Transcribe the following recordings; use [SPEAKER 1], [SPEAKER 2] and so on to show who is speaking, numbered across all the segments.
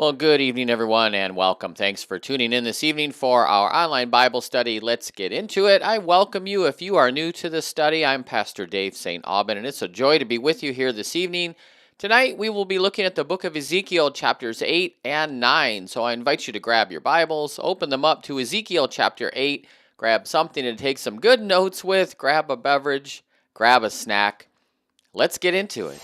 [SPEAKER 1] Well, good evening, everyone, and welcome. Thanks for tuning in this evening for our online Bible study. Let's get into it. I welcome you. If you are new to this study, I'm Pastor Dave St. Aubin, and it's a joy to be with you here this evening. Tonight, we will be looking at the book of Ezekiel, chapters 8 and 9. So I invite you to grab your Bibles, open them up to Ezekiel chapter 8, grab something to take some good notes with, grab a beverage, grab a snack. Let's get into it.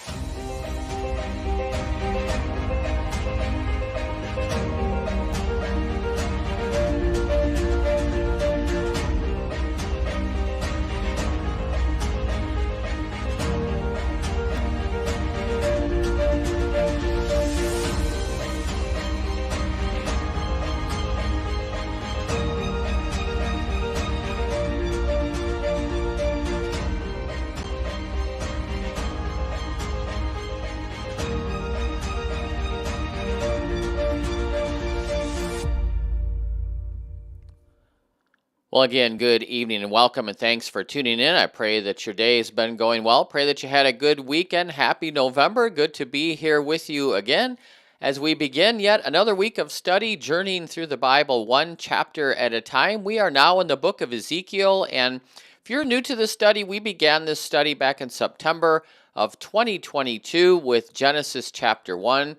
[SPEAKER 1] Well, again, good evening and welcome, and thanks for tuning in. I pray that your day has been going well. Pray that you had a good weekend. Happy November. Good to be here with you again as we begin yet another week of study, journeying through the Bible one chapter at a time. We are now in the book of Ezekiel, and if you're new to this study, we began this study back in September of 2022 with Genesis chapter 1.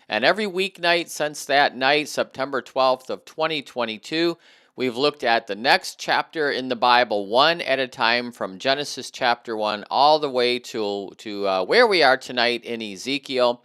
[SPEAKER 1] And every weeknight since that night, September 12th of 2022, we've looked at the next chapter in the Bible one at a time from Genesis chapter 1 all the way to where we are tonight in Ezekiel.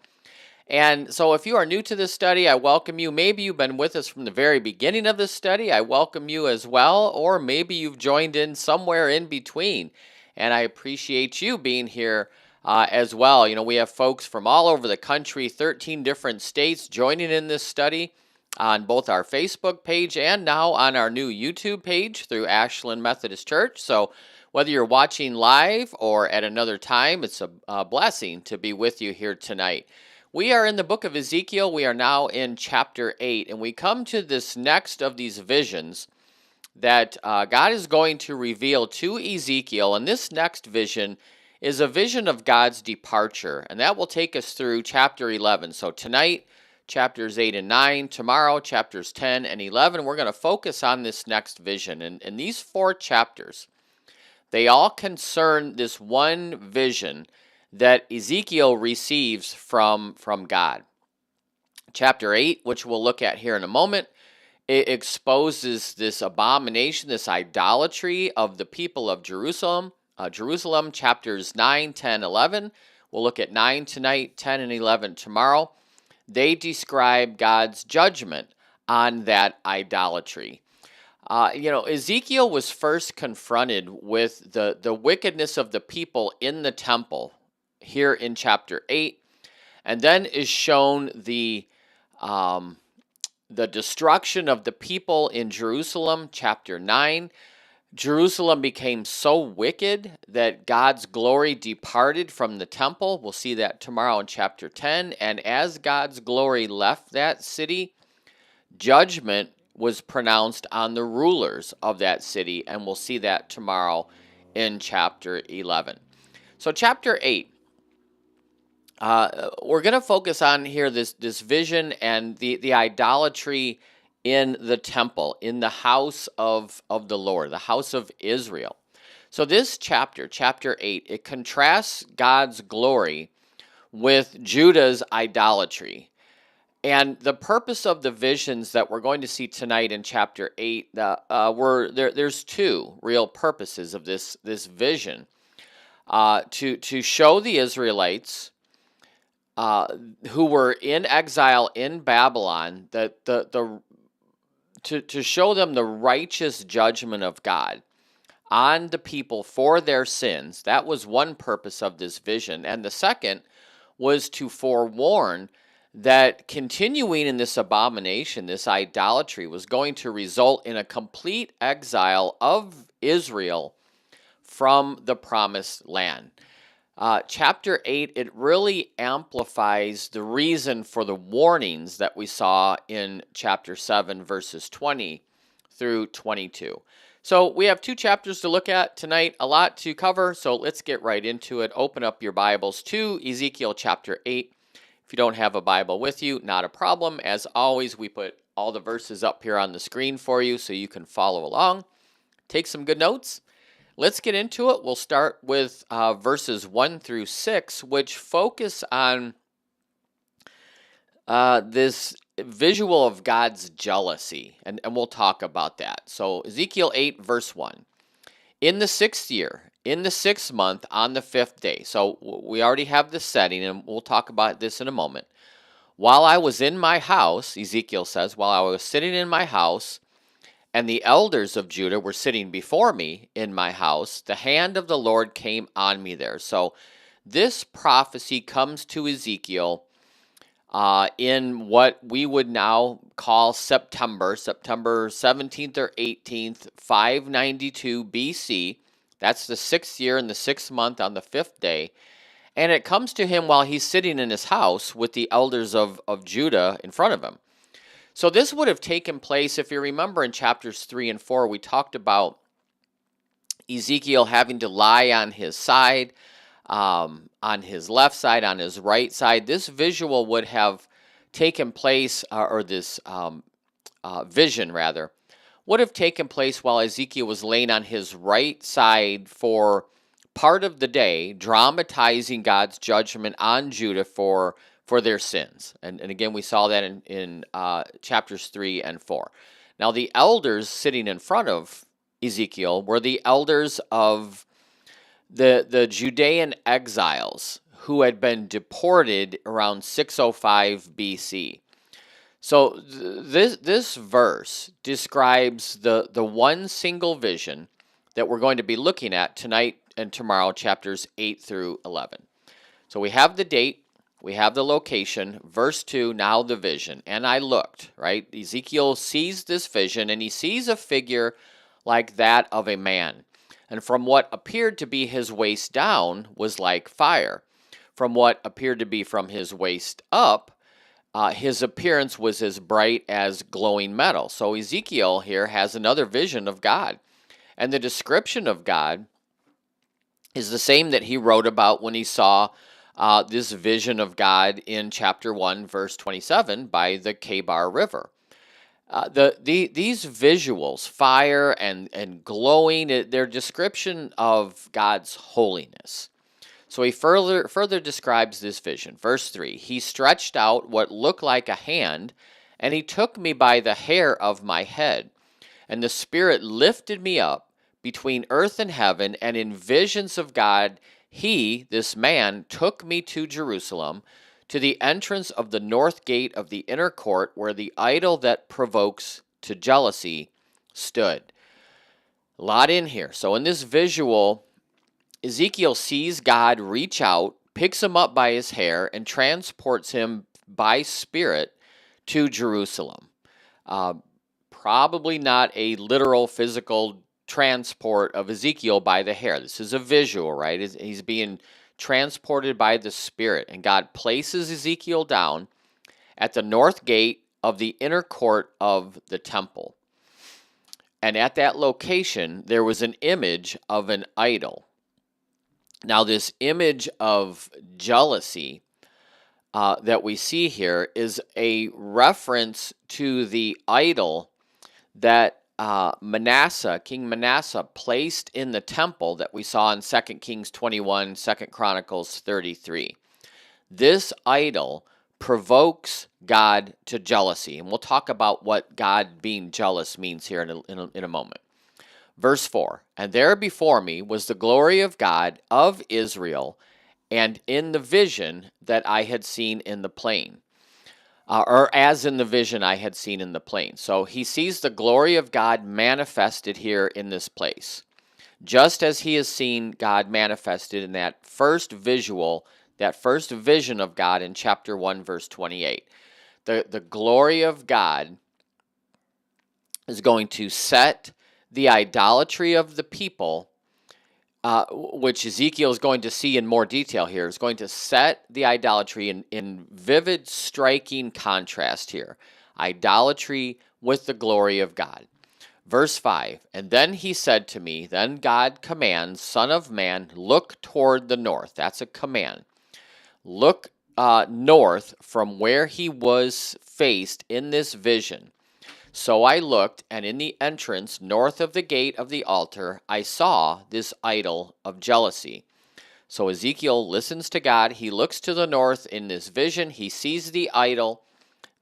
[SPEAKER 1] And so if you are new to this study, I welcome you. Maybe you've been with us from the very beginning of this study. I welcome you as well. Or maybe you've joined in somewhere in between. And I appreciate you being here as well. You know, we have folks from all over the country, 13 different states joining in this study on both our Facebook page and now on our new YouTube page through Ashland Methodist Church. So whether you're watching live or at another time, it's a blessing to be with you here tonight. We are in the book of Ezekiel. We are now in chapter 8, and we come to this next of these visions that God is going to reveal to Ezekiel. And this next vision is a vision of God's departure, and that will take us through chapter 11. So tonight, chapters 8 and 9. Tomorrow, chapters 10 and 11. We're going to focus on this next vision. And these four chapters, they all concern this one vision that Ezekiel receives from God. Chapter 8, which we'll look at here in a moment, it exposes this abomination, this idolatry of the people of Jerusalem. Chapters 9, 10, 11. We'll look at 9 tonight, 10 and 11 tomorrow. They describe God's judgment on that idolatry. Ezekiel was first confronted with the wickedness of the people in the temple here in chapter 8, and then is shown the destruction of the people in Jerusalem, chapter 9. Jerusalem became so wicked that God's glory departed from the temple. We'll see that tomorrow in chapter 10. And as God's glory left that city, judgment was pronounced on the rulers of that city. And we'll see that tomorrow in chapter 11. So chapter 8, we're going to focus on here this vision and the idolatry in the temple, in the house of the Lord, the house of Israel. So this chapter 8, it contrasts God's glory with Judah's idolatry. And the purpose of the visions that we're going to see tonight in chapter 8, there's two real purposes of this vision. To show the Israelites who were in exile in Babylon that to show them the righteous judgment of God on the people for their sins. That was one purpose of this vision. And the second was to forewarn that continuing in this abomination, this idolatry, was going to result in a complete exile of Israel from the promised land. Chapter 8, it really amplifies the reason for the warnings that we saw in chapter 7, verses 20 through 22. So we have two chapters to look at tonight, a lot to cover, so let's get right into it. Open up your Bibles to Ezekiel chapter 8. If you don't have a Bible with you, not a problem. As always, we put all the verses up here on the screen for you so you can follow along. Take some good notes. Let's get into it. We'll start with verses 1 through 6, which focus on this visual of God's jealousy, and we'll talk about that. So Ezekiel 8, verse 1. In the 6th year, in the 6th month, on the 5th day. So we already have the setting, and we'll talk about this in a moment. While I was in my house, Ezekiel says, while I was sitting in my house, and the elders of Judah were sitting before me in my house, the hand of the Lord came on me there. So this prophecy comes to Ezekiel in what we would now call September 17th or 18th, 592 BC. That's the 6th year in the 6th month on the 5th day. And it comes to him while he's sitting in his house with the elders of Judah in front of him. So this would have taken place, if you remember in chapters 3 and 4, we talked about Ezekiel having to lie on his side, on his left side, on his right side. This visual would have taken place, or this vision rather, would have taken place while Ezekiel was laying on his right side for part of the day, dramatizing God's judgment on Judah for their sins. And again, we saw that in chapters 3 and 4. Now, the elders sitting in front of Ezekiel were the elders of the Judean exiles who had been deported around 605 BC. So this verse describes the one single vision that we're going to be looking at tonight and tomorrow, chapters 8 through 11. So we have the date, we have the location, verse 2, now the vision. And I looked, right? Ezekiel sees this vision, and he sees a figure like that of a man. And from what appeared to be his waist down was like fire. From what appeared to be from his waist up, his appearance was as bright as glowing metal. So Ezekiel here has another vision of God. And the description of God is the same that he wrote about when he saw this vision of God in chapter 1, verse 27, by the Kebar River. These visuals, fire and glowing, their description of God's holiness. So he further describes this vision. Verse 3, he stretched out what looked like a hand, and he took me by the hair of my head. And the Spirit lifted me up between earth and heaven, and in visions of God, he, this man, took me to Jerusalem, to the entrance of the north gate of the inner court, where the idol that provokes to jealousy stood. A lot in here. So in this visual, Ezekiel sees God reach out, picks him up by his hair, and transports him by spirit to Jerusalem. Probably not a literal physical transport of Ezekiel by the hair. This is a visual, right? He's being transported by the Spirit, and God places Ezekiel down at the north gate of the inner court of the temple. And at that location, there was an image of an idol. Now, this image of jealousy that we see here is a reference to the idol that King Manasseh placed in the temple that we saw in 2 Kings 21, 2 Chronicles 33. This idol provokes God to jealousy, and we'll talk about what God being jealous means here in a moment. Verse 4, and there before me was the glory of God of Israel, and in the vision that I had seen in the plain. Or as in the vision I had seen in the plain. So he sees the glory of God manifested here in this place, just as he has seen God manifested in that first visual, that first vision of God in chapter 1, verse 28. The glory of God is going to set the idolatry of the people, which Ezekiel is going to see in more detail here, is going to set the idolatry in vivid, striking contrast here. Idolatry with the glory of God. Verse 5, and then he said to me, then God commands, Son of man, look toward the north. That's a command. Look north from where he was faced in this vision. So I looked, and in the entrance north of the gate of the altar, I saw this idol of jealousy. So Ezekiel listens to God. He looks to the north in this vision. He sees the idol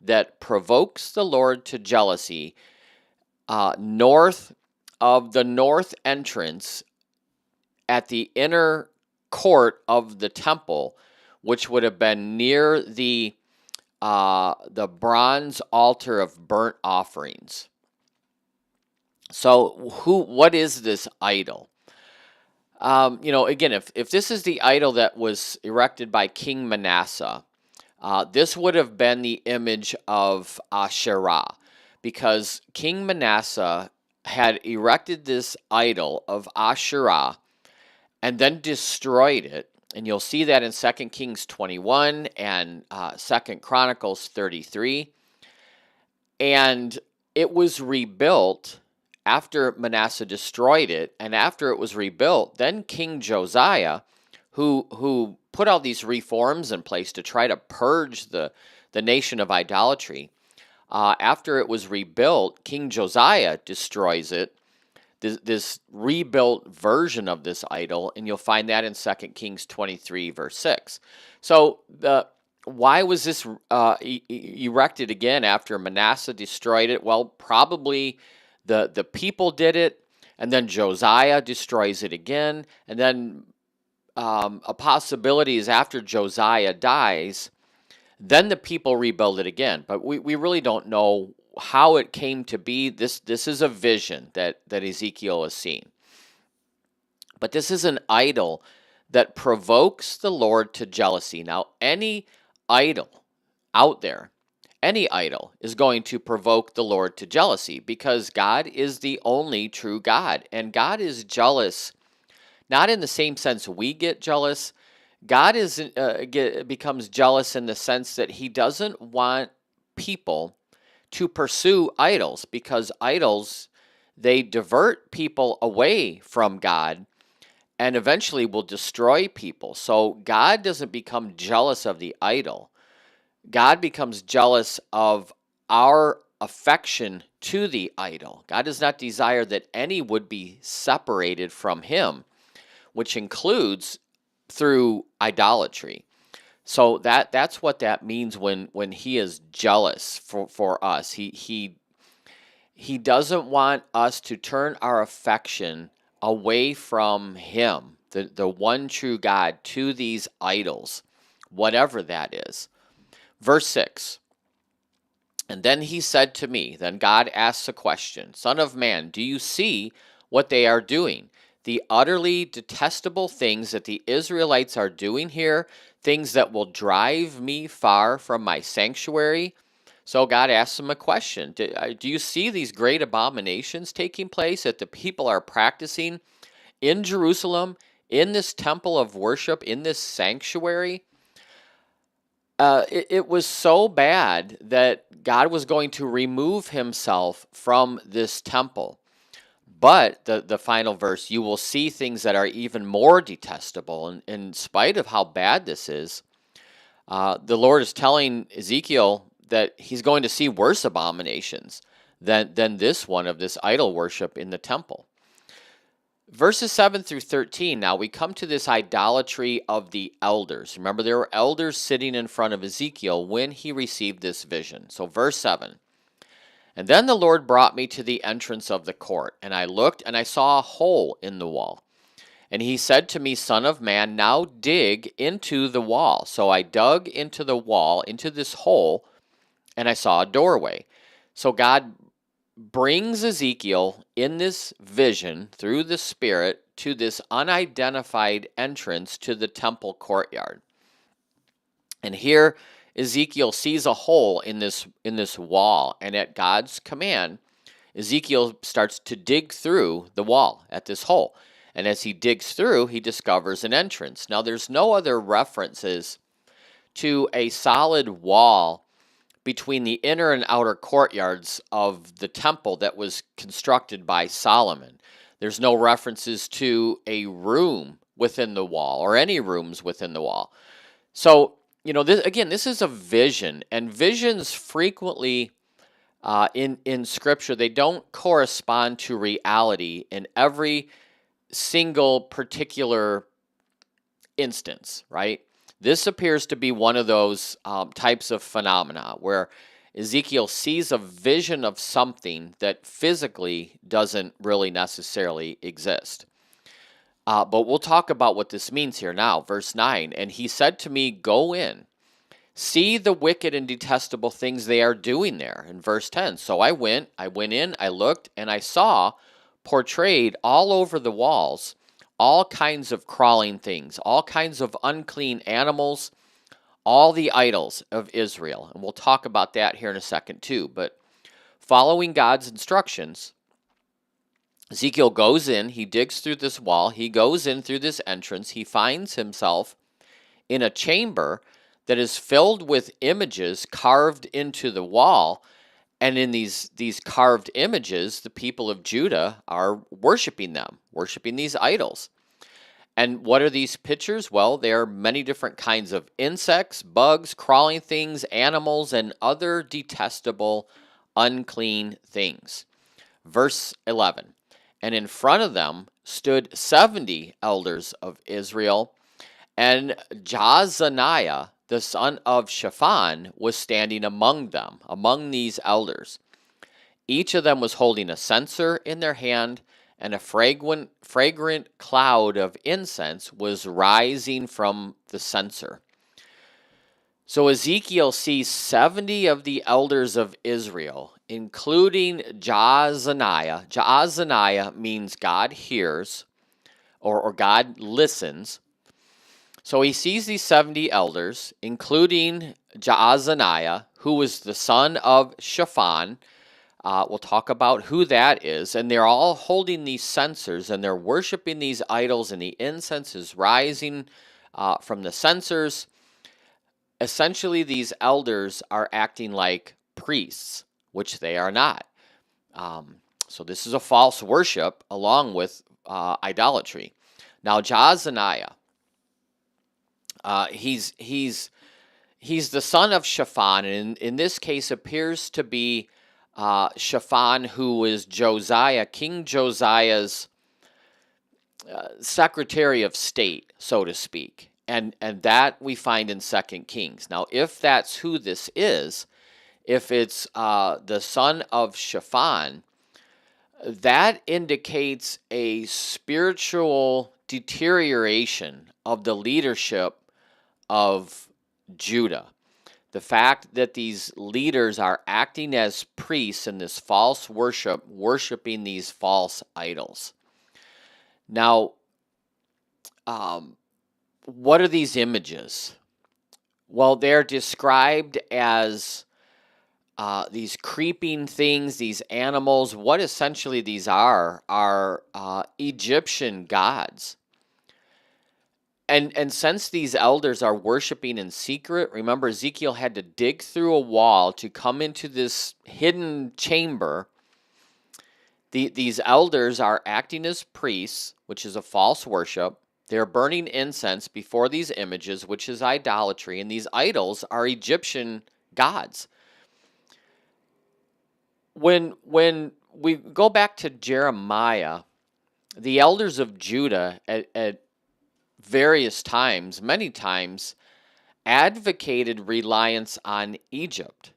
[SPEAKER 1] that provokes the Lord to jealousy north of the north entrance at the inner court of the temple, which would have been near the bronze altar of burnt offerings. So, what is this idol? Again, if this is the idol that was erected by King Manasseh, this would have been the image of Asherah, because King Manasseh had erected this idol of Asherah and then destroyed it. And you'll see that in 2 Kings 21 and 2 Chronicles 33. And it was rebuilt after Manasseh destroyed it. And after it was rebuilt, then King Josiah, who put all these reforms in place to try to purge the nation of idolatry, after it was rebuilt, King Josiah destroys it, this rebuilt version of this idol, and you'll find that in 2 Kings 23, verse 6. So why was this erected again after Manasseh destroyed it? Well, probably the people did it, and then Josiah destroys it again, and then a possibility is after Josiah dies, then the people rebuild it again. But we really don't know how it came to be. This is a vision that Ezekiel is seeing. But this is an idol that provokes the Lord to jealousy. Now, any idol out there, any idol is going to provoke the Lord to jealousy, because God is the only true God. And God is jealous, not in the same sense we get jealous. God becomes jealous in the sense that he doesn't want people to pursue idols, because idols, they divert people away from God and eventually will destroy people. So God doesn't become jealous of the idol. God becomes jealous of our affection to the idol. God does not desire that any would be separated from him, which includes through idolatry. So that's what that means when he is jealous for us. He doesn't want us to turn our affection away from him, the one true God, to these idols, whatever that is. Verse 6. And then he said to me, then God asks a question, Son of man, do you see what they are doing? The utterly detestable things that the Israelites are doing here, things that will drive me far from my sanctuary. So God asks him a question. Do you see these great abominations taking place that the people are practicing in Jerusalem, in this temple of worship, in this sanctuary? It was so bad that God was going to remove himself from this temple. But the final verse, you will see things that are even more detestable. And in spite of how bad this is, the Lord is telling Ezekiel that he's going to see worse abominations than this one of this idol worship in the temple. Verses 7 through 13, now we come to this idolatry of the elders. Remember, there were elders sitting in front of Ezekiel when he received this vision. So verse 7. And then the Lord brought me to the entrance of the court, and I looked, and I saw a hole in the wall. And he said to me, Son of man, now dig into the wall. So I dug into the wall, into this hole, and I saw a doorway. So God brings Ezekiel in this vision through the Spirit to this unidentified entrance to the temple courtyard. And here Ezekiel sees a hole in this wall, and at God's command, Ezekiel starts to dig through the wall at this hole. And as he digs through, he discovers an entrance. Now, there's no other references to a solid wall between the inner and outer courtyards of the temple that was constructed by Solomon. There's no references to a room within the wall or any rooms within the wall. So this is a vision, and visions frequently in Scripture, they don't correspond to reality in every single particular instance, right? This appears to be one of those types of phenomena where Ezekiel sees a vision of something that physically doesn't really necessarily exist. But we'll talk about what this means here now. Verse 9, and he said to me, go in, see the wicked and detestable things they are doing there. In verse 10, so I went in, I looked, and I saw portrayed all over the walls all kinds of crawling things, all kinds of unclean animals, all the idols of Israel. And we'll talk about that here in a second too. But following God's instructions, Ezekiel goes in, he digs through this wall, he goes in through this entrance, he finds himself in a chamber that is filled with images carved into the wall. And in these carved images, the people of Judah are worshiping them, worshiping these idols. And what are these pictures? Well, there are many different kinds of insects, bugs, crawling things, animals, and other detestable, unclean things. Verse 11, and in front of them stood 70 elders of Israel, and Jaazaniah, the son of Shaphan, was standing among them, among these elders. Each of them was holding a censer in their hand, and a fragrant cloud of incense was rising from the censer. So Ezekiel sees 70 of the elders of Israel, including Jaazaniah. Jaazaniah means God hears, or God listens. So he sees these 70 elders, including Jaazaniah, who was the son of Shaphan. We'll talk about who that is. And they're all holding these censers, and they're worshiping these idols, and the incense is rising from the censers. Essentially, these elders are acting like priests, which they are not. So this is a false worship along with idolatry. Now, Jaazaniah, he's the son of Shaphan, and in this case appears to be Shaphan, who was Josiah, King Josiah's secretary of state, so to speak, and that we find in 2 Kings. Now, if that's who this is, if it's the son of Shaphan, that indicates a spiritual deterioration of the leadership of Judah. The fact that these leaders are acting as priests in this false worship, worshiping these false idols. Now, what are these images? Well, they're described as these creeping things, these animals. What essentially these are Egyptian gods. And since these elders are worshiping in secret, remember Ezekiel had to dig through a wall to come into this hidden chamber. These elders are acting as priests, which is a false worship. They're burning incense before these images, which is idolatry, and these idols are Egyptian gods. When we go back to Jeremiah, the elders of Judah at various times, many times, advocated reliance on Egypt.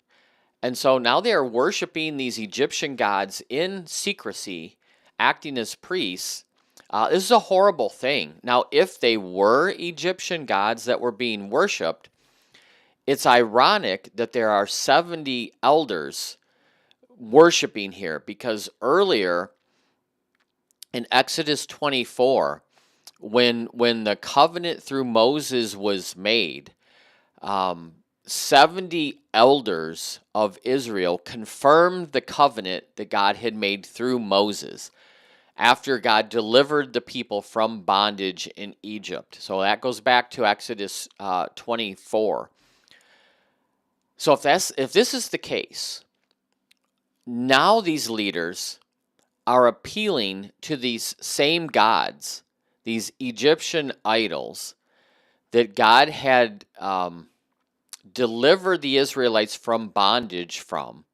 [SPEAKER 1] And so now they are worshiping these Egyptian gods in secrecy, acting as priests. This is a horrible thing. Now, if they were Egyptian gods that were being worshipped, it's ironic that there are 70 elders worshiping here, because earlier in Exodus 24, when the covenant through Moses was made, 70 elders of Israel confirmed the covenant that God had made through Moses after God delivered the people from bondage in Egypt. So that goes back to Exodus 24. So if this is the case, now these leaders are appealing to these same gods, these Egyptian idols that God had delivered the Israelites from bondage from.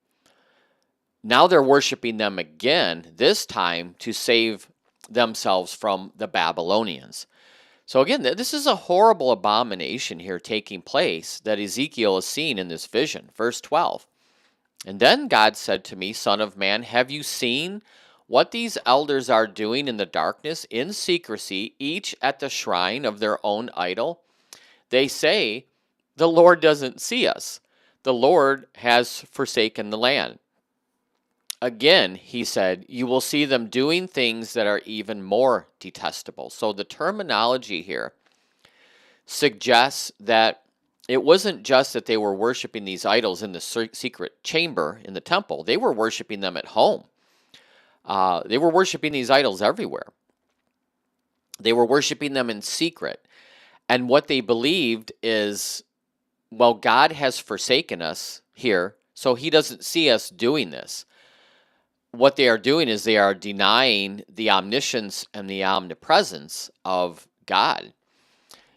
[SPEAKER 1] Now they're worshiping them again, this time to save themselves from the Babylonians. So again, this is a horrible abomination here taking place that Ezekiel is seeing in this vision. Verse 12. And then God said to me, Son of man, have you seen what these elders are doing in the darkness, in secrecy, each at the shrine of their own idol? They say, the Lord doesn't see us. The Lord has forsaken the land. Again, he said, you will see them doing things that are even more detestable. So the terminology here suggests that it wasn't just that they were worshiping these idols in the secret chamber in the temple. They were worshiping them at home. They were worshiping these idols everywhere. They were worshiping them in secret. And what they believed is, well, God has forsaken us here, so he doesn't see us doing this. What they are doing is they are denying the omniscience and the omnipresence of God.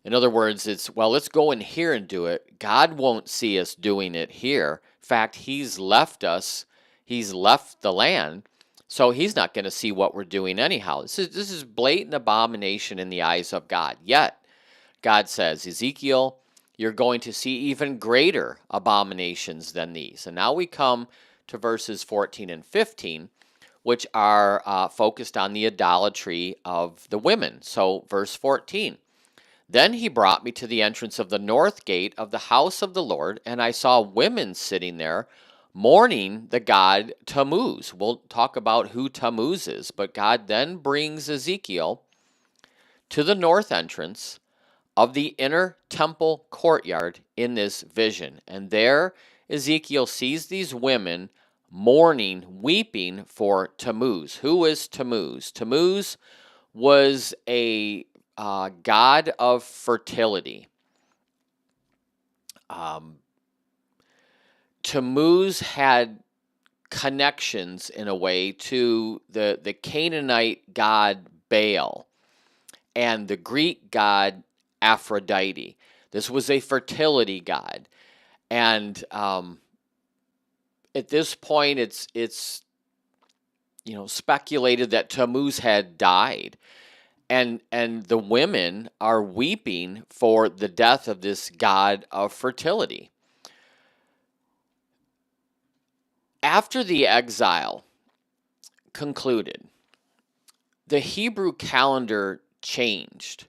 [SPEAKER 1] In other words, it's, well, let's go in here and do it. God won't see us doing it here. In fact, he's left us. He's left the land, so he's not going to see what we're doing anyhow. This is blatant abomination in the eyes of God. Yet, God says, Ezekiel, you're going to see even greater abominations than these. And now we come to verses 14 and 15, which are focused on the idolatry of the women. So verse 14, then he brought me to the entrance of the north gate of the house of the Lord, and I saw women sitting there mourning the god Tammuz. We'll talk about who Tammuz is, but God then brings Ezekiel to the north entrance of the inner temple courtyard in this vision. And there Ezekiel sees these women mourning, weeping for Tammuz. Who is Tammuz? Tammuz was a god of fertility. Tammuz had connections in a way to the Canaanite god Baal and the Greek god Aphrodite. This was a fertility god. And at this point, it's speculated that Tammuz had died, and the women are weeping for the death of this god of fertility. After the exile concluded, the Hebrew calendar changed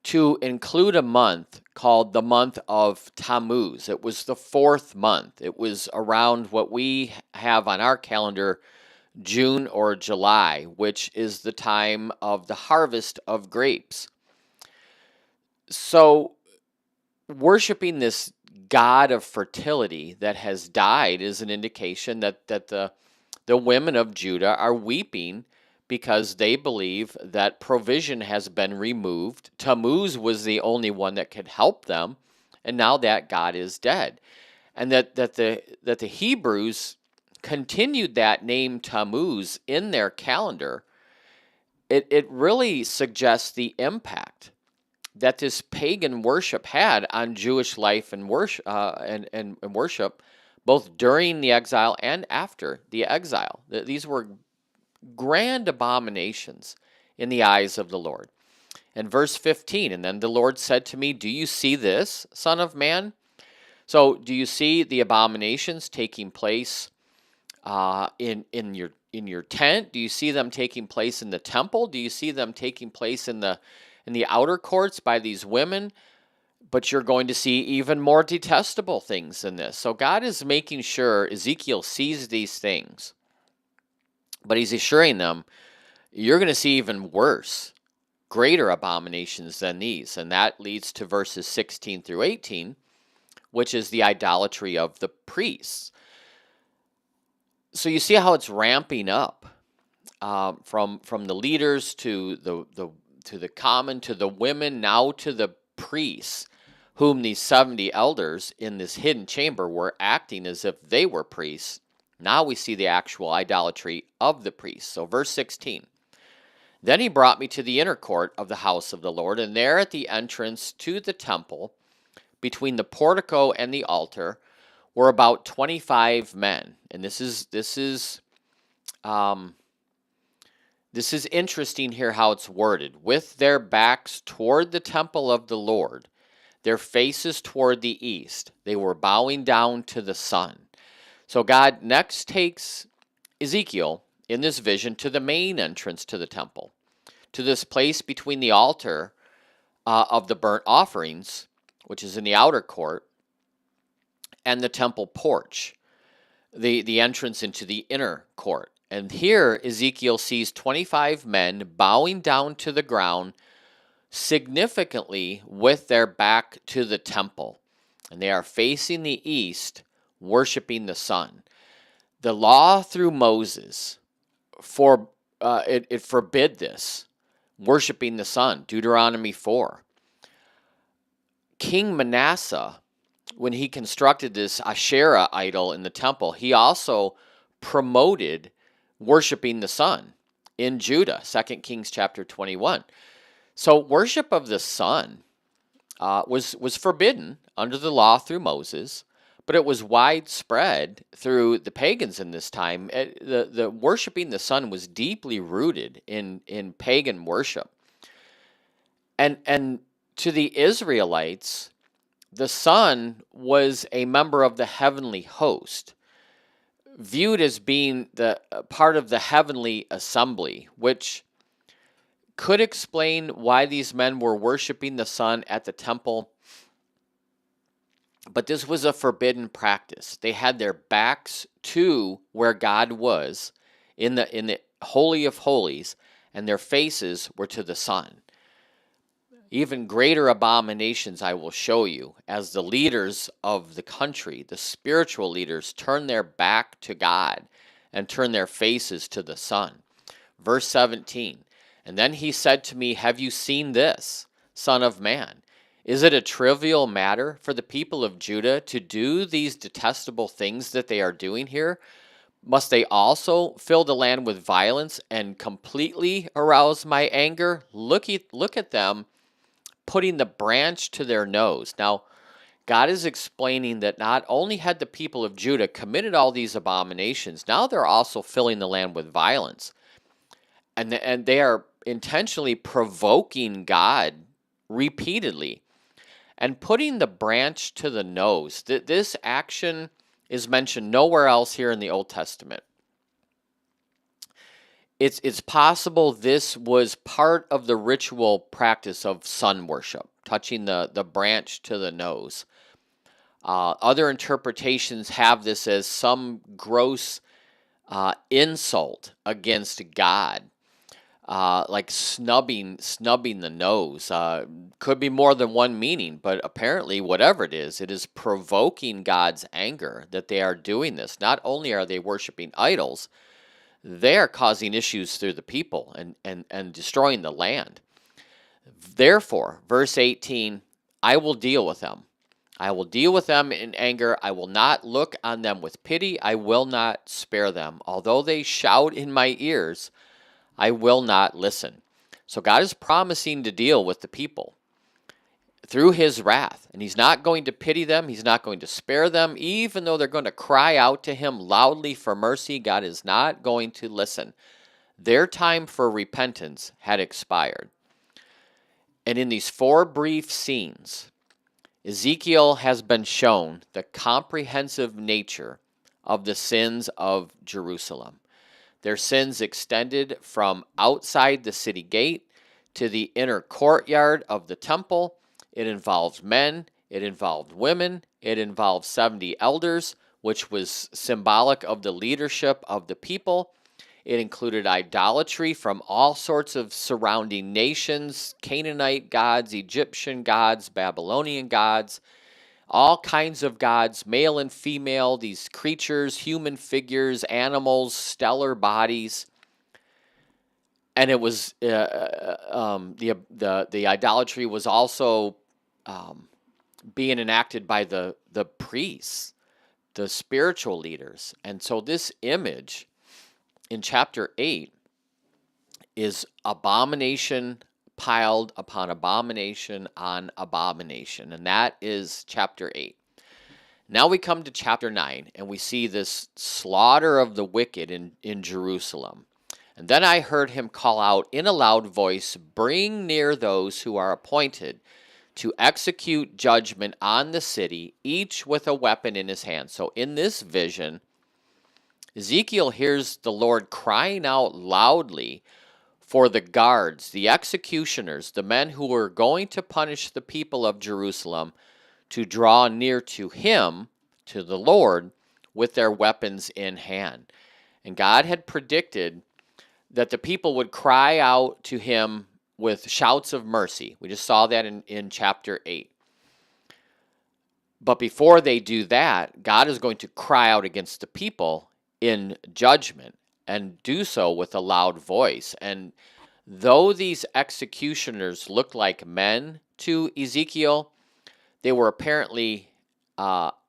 [SPEAKER 1] to include a month called the month of Tammuz. It was the fourth month. It was around what we have on our calendar, June or July, which is the time of the harvest of grapes. So worshiping this god of fertility that has died is an indication that the women of Judah are weeping because they believe that provision has been removed. Tammuz was the only one that could help them, and now that God is dead. And that the Hebrews continued that name Tammuz in their calendar. It really suggests the impact that this pagan worship had on Jewish life and worship, and worship, both during the exile and after the exile. These were grand abominations in the eyes of the Lord. And verse 15, and then the Lord said to me, do you see this, son of man? So do you see the abominations taking place in your tent? Do you see them taking place in the temple? Do you see them taking place in the outer courts by these women? But you're going to see even more detestable things than this. So God is making sure Ezekiel sees these things. But he's assuring them, you're going to see even worse, greater abominations than these. And that leads to verses 16 through 18, which is the idolatry of the priests. So you see how it's ramping up from the leaders to the common, to the women, now to the priests, whom these 70 elders in this hidden chamber were acting as if they were priests. Now we see the actual idolatry of the priests. So verse 16. Then he brought me to the inner court of the house of the Lord, and there at the entrance to the temple, between the portico and the altar were about 25 men. And this is interesting here how it's worded. With their backs toward the temple of the Lord, their faces toward the east, they were bowing down to the sun. So God next takes Ezekiel in this vision to the main entrance to the temple, to this place between the altar of the burnt offerings, which is in the outer court, and the temple porch, the entrance into the inner court. And here Ezekiel sees 25 men bowing down to the ground, significantly with their back to the temple. And they are facing the east, worshiping the sun. The law through Moses it forbid this, worshiping the sun, Deuteronomy 4. King Manasseh, when he constructed this Asherah idol in the temple, he also promoted worshiping the sun in Judah, 2 Kings chapter 21. So worship of the sun was forbidden under the law through Moses, but it was widespread through the pagans in this time. The worshiping the sun was deeply rooted in pagan worship. And to the Israelites, the sun was a member of the heavenly host, viewed as being the part of the heavenly assembly, which could explain why these men were worshiping the sun at the temple. But this was a forbidden practice. They had their backs to where God was in the Holy of Holies, and their faces were to the sun. Even greater abominations I will show you as the leaders of the country, the spiritual leaders, turn their back to God and turn their faces to the sun. Verse 17, and then he said to me, have you seen this, Son of man? Is it a trivial matter for the people of Judah to do these detestable things that they are doing here? Must they also fill the land with violence and completely arouse my anger? Look at them putting the branch to their nose. Now, God is explaining that not only had the people of Judah committed all these abominations, now they're also filling the land with violence. And they are intentionally provoking God repeatedly and putting the branch to the nose. This action is mentioned nowhere else here in the Old Testament. It's possible this was part of the ritual practice of sun worship, touching the branch to the nose. Other interpretations have this as some gross insult against God, like snubbing the nose. Could be more than one meaning, but apparently whatever it is provoking God's anger that they are doing this. Not only are they worshiping idols, they are causing issues through the people and destroying the land. Therefore, verse 18, I will deal with them. I will deal with them in anger. I will not look on them with pity. I will not spare them. Although they shout in my ears, I will not listen. So God is promising to deal with the people through his wrath. And he's not going to pity them. He's not going to spare them. Even though they're going to cry out to him loudly for mercy, God is not going to listen. Their time for repentance had expired. And in these 4 brief scenes, Ezekiel has been shown the comprehensive nature of the sins of Jerusalem. Their sins extended from outside the city gate to the inner courtyard of the temple. It involved men, it involved women, it involved 70 elders, which was symbolic of the leadership of the people. It included idolatry from all sorts of surrounding nations, Canaanite gods, Egyptian gods, Babylonian gods, all kinds of gods, male and female, these creatures, human figures, animals, stellar bodies. And it was the idolatry was also being enacted by the priests, the spiritual leaders. And so this image in chapter 8 is abomination piled upon abomination on abomination. And that is chapter 8. Now we come to chapter 9, and we see this slaughter of the wicked in Jerusalem. And then I heard him call out in a loud voice, "Bring near those who are appointed to execute judgment on the city, each with a weapon in his hand." So in this vision, Ezekiel hears the Lord crying out loudly for the guards, the executioners, the men who were going to punish the people of Jerusalem, to draw near to him, to the Lord, with their weapons in hand. And God had predicted that the people would cry out to him with shouts of mercy. We just saw that in chapter 8. But before they do that, God is going to cry out against the people in judgment, and do so with a loud voice. And though these executioners looked like men to Ezekiel, they were apparently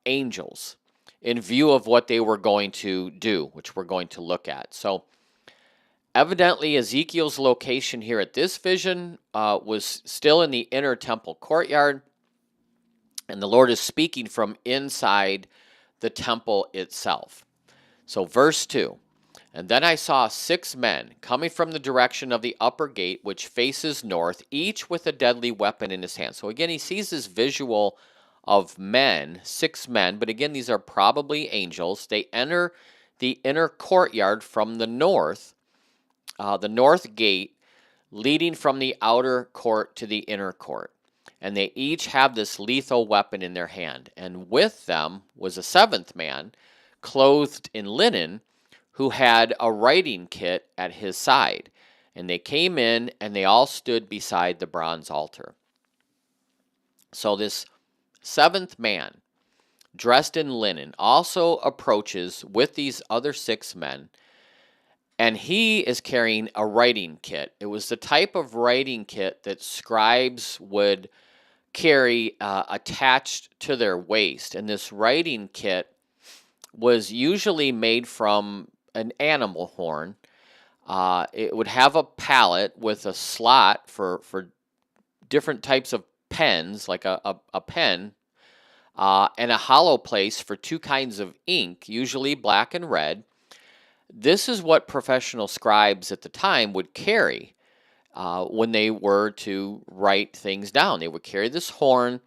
[SPEAKER 1] angels in view of what they were going to do, which we're going to look at. So evidently, Ezekiel's location here at this vision was still in the inner temple courtyard, and the Lord is speaking from inside the temple itself. So verse 2, "And then I saw 6 men coming from the direction of the upper gate, which faces north, each with a deadly weapon in his hand." So again, he sees this visual of men, 6 men, but again, these are probably angels. They enter the inner courtyard from the north gate, leading from the outer court to the inner court. And they each have this lethal weapon in their hand. And with them was a 7th man, clothed in linen, who had a writing kit at his side. And they came in, and they all stood beside the bronze altar. So this 7th man, dressed in linen, also approaches with these other 6 men, and he is carrying a writing kit. It was the type of writing kit that scribes would carry attached to their waist. And this writing kit was usually made from an animal horn. It would have a pallet with a slot for different types of pens, like a pen, and a hollow place for 2 kinds of ink, usually black and red. This is what professional scribes at the time would carry when they were to write things down. They would carry this horn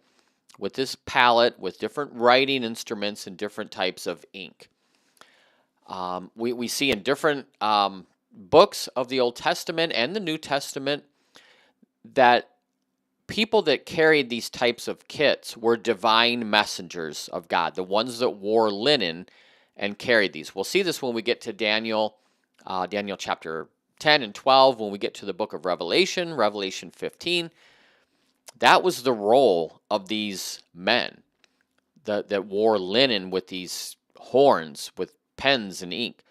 [SPEAKER 1] with this palette with different writing instruments and different types of ink. We see in different books of the Old Testament and the New Testament that people that carried these types of kits were divine messengers of God, the ones that wore linen and carried these. We'll see this when we get to Daniel chapter 10 and 12, when we get to the book of Revelation 15. That was the role of these men that wore linen with these horns, with pens and ink.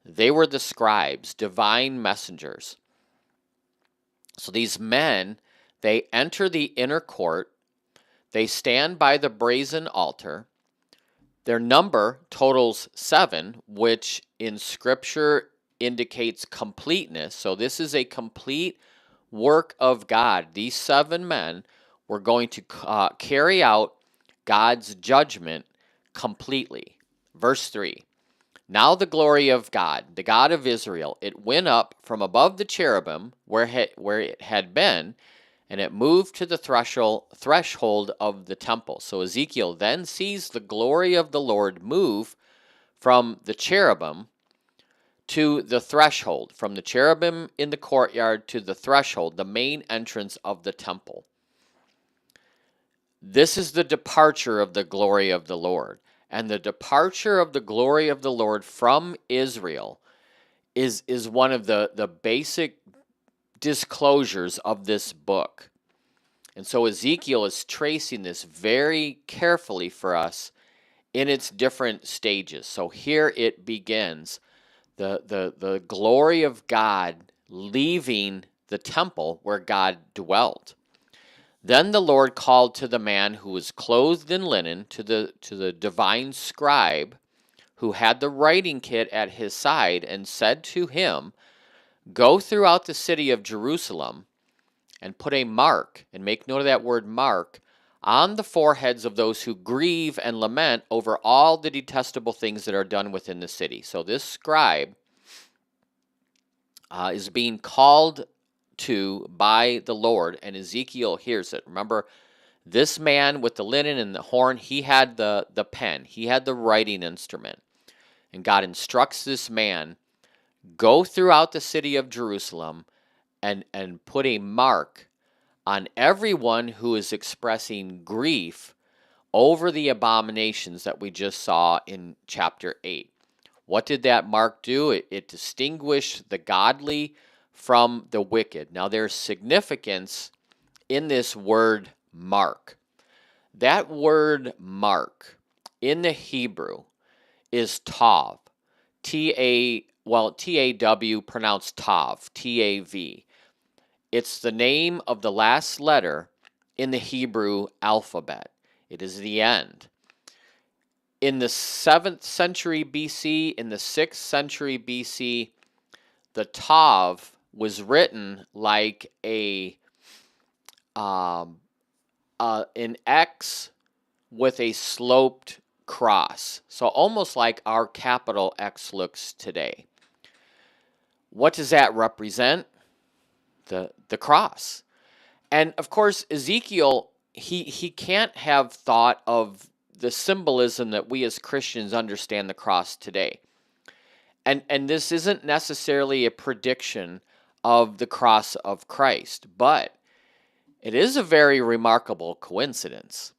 [SPEAKER 1] They were the scribes, divine messengers. So these men, they enter the inner court. They stand by the brazen altar. Their number totals 7, which in Scripture indicates completeness. So this is a complete work of God. These 7 men were going to carry out God's judgment completely. Verse 3, "Now the glory of God, the God of Israel, it went up from above the cherubim where it had been, and it moved to the threshold of the temple." So Ezekiel then sees the glory of the Lord move from the cherubim to the threshold, from the cherubim in the courtyard to the threshold, the main entrance of the temple. This is the departure of the glory of the Lord. And the departure of the glory of the Lord from Israel is one of the basic disclosures of this book. And so Ezekiel is tracing this very carefully for us in its different stages. So here it begins, the glory of God leaving the temple where God dwelt. Then the Lord called to the man who was clothed in linen, to the divine scribe who had the writing kit at his side, and said to him, "Go throughout the city of Jerusalem and put a mark, and make note of that word mark, on the foreheads of those who grieve and lament over all the detestable things that are done within the city. So this scribe is being called to by the Lord, and Ezekiel hears it. Remember, this man with the linen and the horn, he had the pen, he had the writing instrument. And God instructs this man, go throughout the city of Jerusalem and put a mark on everyone who is expressing grief over the abominations that we just saw in chapter 8. What did that mark do? It distinguished the godly from the wicked. Now, there's significance in this word mark. That word mark in the Hebrew is tav. T-A-W, pronounced tav, T-A-V. It's the name of the last letter in the Hebrew alphabet. It is the end. In the 7th century BC, in the 6th century BC, the tav was written like an X with a sloped cross. So almost like our capital X looks today. What does that represent? The cross. And of course, Ezekiel, he can't have thought of the symbolism that we as Christians understand the cross today. And this isn't necessarily a prediction of the cross of Christ, but it is a very remarkable coincidence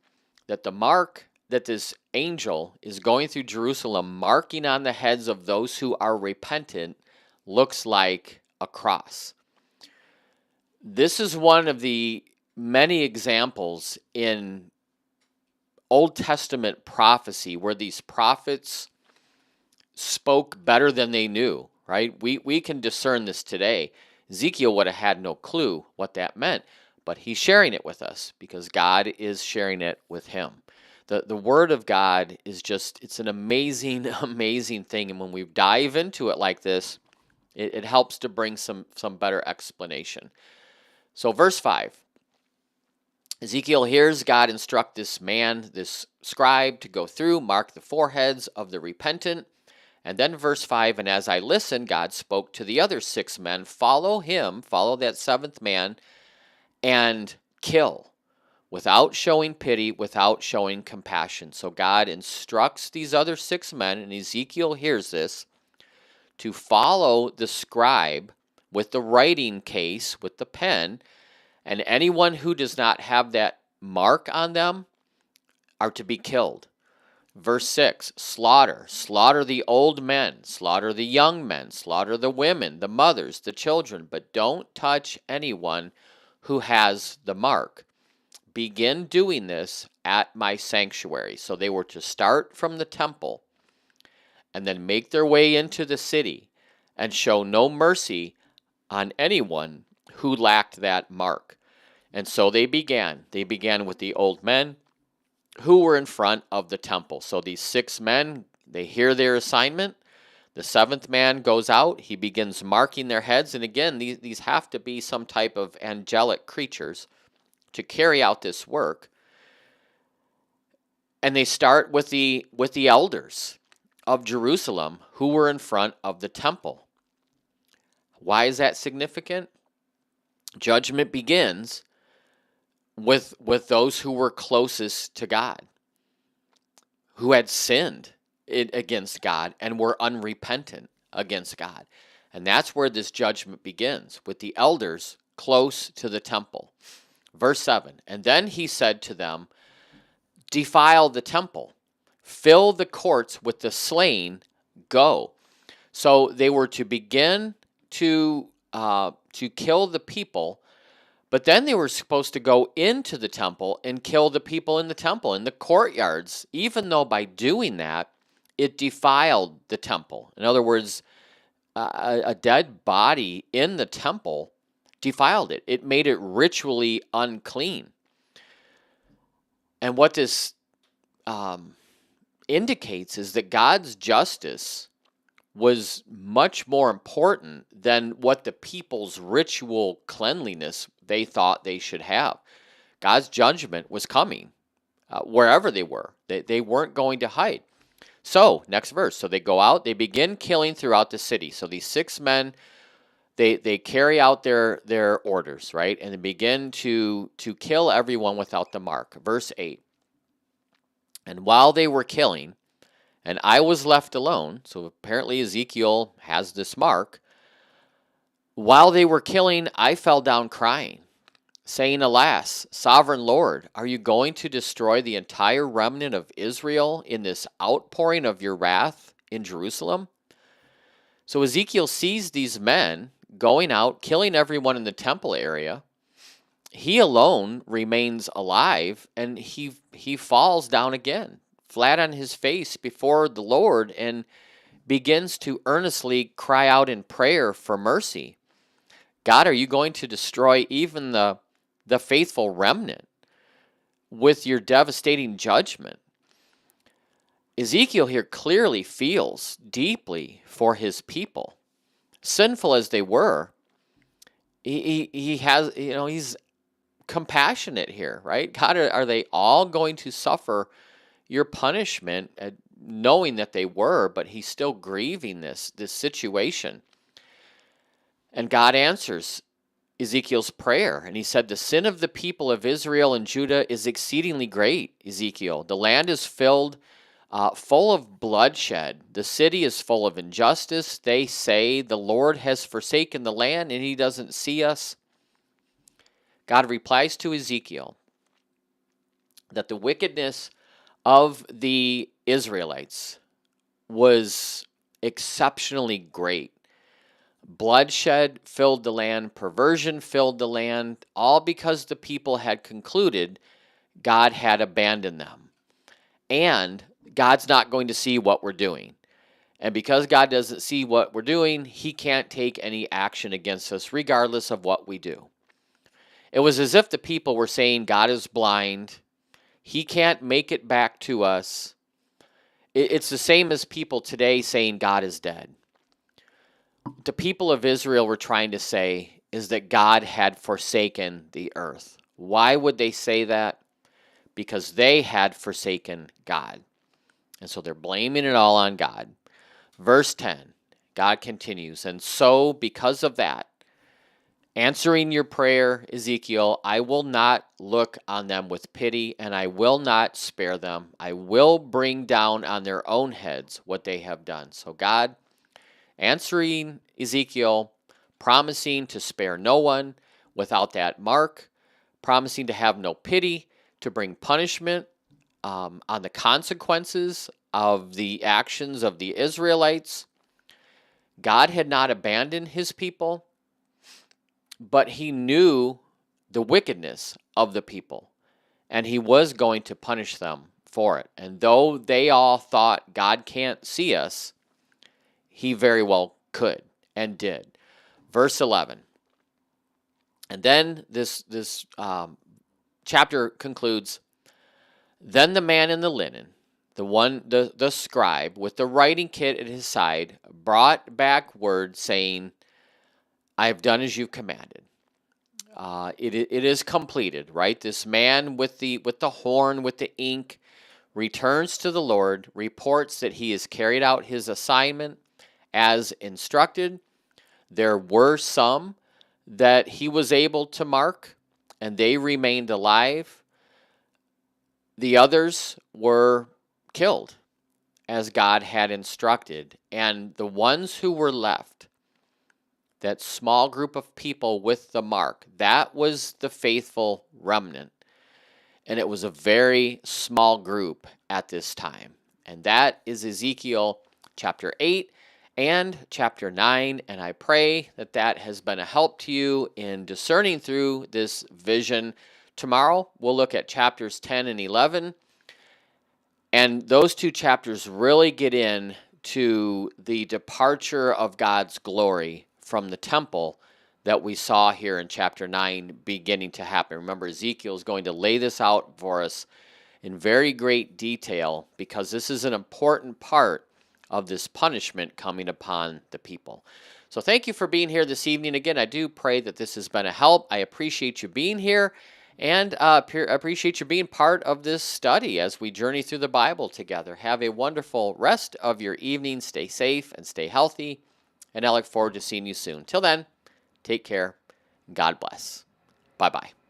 [SPEAKER 1] that the mark that this angel is going through Jerusalem, marking on the heads of those who are repentant, looks like a cross. This is one of the many examples in Old Testament prophecy where these prophets spoke better than they knew, right? We can discern this today. Ezekiel would have had no clue what that meant, but he's sharing it with us because God is sharing it with him. The Word of God is just, it's an amazing, amazing thing. And when we dive into it like this, it helps to bring some better explanation. So verse 5, Ezekiel hears God instruct this man, this scribe, to go through, mark the foreheads of the repentant. And then verse 5, and as I listened, God spoke to the other 6 men, follow him, follow that 7th man, and kill, without showing pity, without showing compassion. So God instructs these other 6 men, and Ezekiel hears this, to follow the scribe with the writing case, with the pen, and anyone who does not have that mark on them are to be killed. Verse 6, slaughter the old men, slaughter the young men, slaughter the women, the mothers, the children, but don't touch anyone who has the mark. Begin doing this at my sanctuary. So they were to start from the temple and then make their way into the city and show no mercy on anyone who lacked that mark. And so they began. They began with the old men who were in front of the temple. So these 6 men, they hear their assignment. The 7th man goes out. He begins marking their heads. And again, these have to be some type of angelic creatures to carry out this work. And they start with the elders of Jerusalem who were in front of the temple. Why is that significant? Judgment begins with those who were closest to God, who had sinned against God and were unrepentant against God. And that's where this judgment begins, with the elders close to the temple. Verse 7, and then he said to them, defile the temple, fill the courts with the slain, go. So they were to begin to kill the people, but then they were supposed to go into the temple and kill the people in the temple, in the courtyards, even though by doing that, it defiled the temple. In other words, a dead body in the temple defiled it. It made it ritually unclean. And what this indicates is that God's justice was much more important than what the people's ritual cleanliness they thought they should have. God's judgment was coming wherever they were. They weren't going to hide. So, next verse. So they go out, they begin killing throughout the city. So these 6 men, they carry out their orders, right? And they begin to kill everyone without the mark. Verse 8. And while they were killing, and I was left alone, so apparently Ezekiel has this mark. While they were killing, I fell down crying, saying, Alas, sovereign Lord, are you going to destroy the entire remnant of Israel in this outpouring of your wrath in Jerusalem? So Ezekiel sees these men going out, killing everyone in the temple area. He alone remains alive, and he falls down again, flat on his face before the Lord, and begins to earnestly cry out in prayer for mercy. God, are you going to destroy even the faithful remnant with your devastating judgment? Ezekiel here clearly feels deeply for his people. Sinful as they were, he has, he's compassionate here, right? God, are they all going to suffer your punishment, knowing that they were, but he's still grieving this situation. And God answers Ezekiel's prayer, and he said, the sin of the people of Israel and Judah is exceedingly great, Ezekiel. The land is filled full of bloodshed. The city is full of injustice. They say, the Lord has forsaken the land, and he doesn't see us. God replies to Ezekiel that the wickedness of the Israelites was exceptionally great. Bloodshed filled the land, perversion filled the land, all because the people had concluded God had abandoned them. And God's not going to see what we're doing. And because God doesn't see what we're doing, he can't take any action against us, regardless of what we do. It was as if the people were saying God is blind. He can't make it back to us. It's the same as people today saying God is dead. The people of Israel were trying to say is that God had forsaken the earth. Why would they say that? Because they had forsaken God. And so they're blaming it all on God. Verse 10, God continues, and so because of that, answering your prayer, Ezekiel, I will not look on them with pity, and I will not spare them. I will bring down on their own heads what they have done. So God, answering Ezekiel, promising to spare no one without that mark, promising to have no pity, to bring punishment on the consequences of the actions of the Israelites. God had not abandoned his people, but he knew the wickedness of the people, and he was going to punish them for it. And though they all thought God can't see us, he very well could and did. Verse 11. And then this chapter concludes, then the man in the linen, the scribe with the writing kit at his side, brought back word saying, I have done as you commanded. It is completed, right? This man with the horn, with the ink, returns to the Lord, reports that he has carried out his assignment as instructed. There were some that he was able to mark, and they remained alive. The others were killed as God had instructed. And the ones who were left, that small group of people with the mark, that was the faithful remnant. And it was a very small group at this time. And that is Ezekiel chapter 8 and chapter 9. And I pray that that has been a help to you in discerning through this vision. Tomorrow, we'll look at chapters 10 and 11. And those two chapters really get into the departure of God's glory from the temple that we saw here in chapter 9 beginning to happen. Remember, Ezekiel is going to lay this out for us in very great detail because this is an important part of this punishment coming upon the people. So thank you for being here this evening. Again, I do pray that this has been a help. I appreciate you being here, and appreciate you being part of this study as we journey through the Bible together. Have a wonderful rest of your evening. Stay safe and stay healthy, and I look forward to seeing you soon. Till then, take care. God bless. Bye-bye.